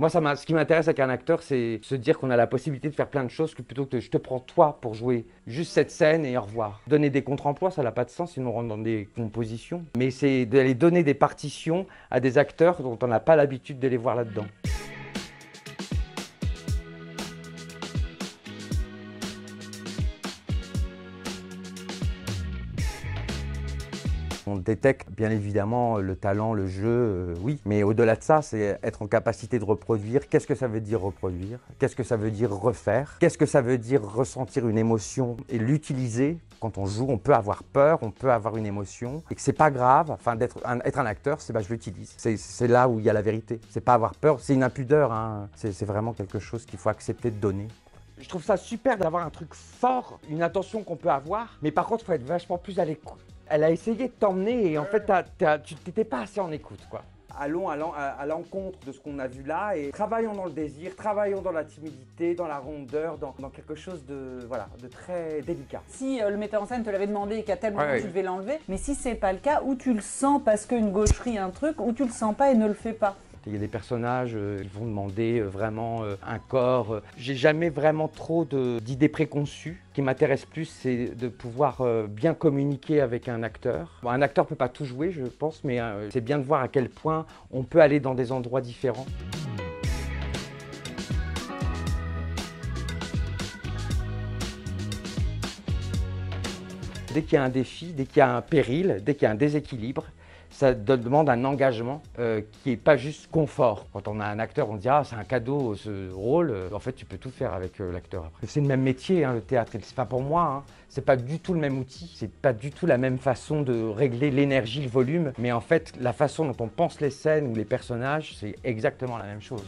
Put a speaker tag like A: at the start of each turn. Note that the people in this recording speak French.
A: Moi, ce qui m'intéresse avec un acteur, c'est se dire qu'on a la possibilité de faire plein de choses que plutôt que je te prends toi pour jouer juste cette scène et au revoir. Donner des contre-emplois, ça n'a pas de sens, sinon on rentre dans des compositions. Mais c'est d'aller donner des partitions à des acteurs dont on n'a pas l'habitude de les voir là-dedans. On détecte bien évidemment le talent, le jeu, oui. Mais au-delà de ça, c'est être en capacité de reproduire. Qu'est-ce que ça veut dire reproduire? Qu'est-ce que ça veut dire refaire? Qu'est-ce que ça veut dire ressentir une émotion et l'utiliser? Quand on joue, on peut avoir peur, on peut avoir une émotion et que c'est pas grave. Enfin, être un acteur, c'est je l'utilise. C'est là où il y a la vérité. C'est pas avoir peur, c'est une impudeur, hein. C'est vraiment quelque chose qu'il faut accepter de donner. Je trouve ça super d'avoir un truc fort, une attention qu'on peut avoir, mais par contre, il faut être vachement plus à l'écoute. Elle a essayé de t'emmener et en fait, tu n'étais pas assez en écoute, quoi. Allons à l'encontre de ce qu'on a vu là et travaillons dans le désir, travaillons dans la timidité, dans la rondeur, dans quelque chose de, voilà, de très délicat.
B: Si le metteur en scène te l'avait demandé et qu'à tel moment
A: Ouais,
B: tu
A: ouais.
B: devais l'enlever, mais si c'est pas le cas, ou tu le sens parce qu'une gaucherie, un truc, ou tu le sens pas et ne le fais pas.
A: Il y a des personnages qui vont demander vraiment un corps. J'ai jamais vraiment trop d'idées préconçues. Ce qui m'intéresse plus, c'est de pouvoir bien communiquer avec un acteur. Bon, un acteur ne peut pas tout jouer, je pense, mais c'est bien de voir à quel point on peut aller dans des endroits différents. Dès qu'il y a un défi, dès qu'il y a un péril, dès qu'il y a un déséquilibre, ça demande un engagement qui n'est pas juste confort. Quand on a un acteur, on se dit « Ah, c'est un cadeau ce rôle ». En fait, tu peux tout faire avec l'acteur après. C'est le même métier, hein, le théâtre. C'est pas pour moi, hein. C'est pas du tout le même outil. C'est pas du tout la même façon de régler l'énergie, le volume. Mais en fait, la façon dont on pense les scènes ou les personnages, c'est exactement la même chose.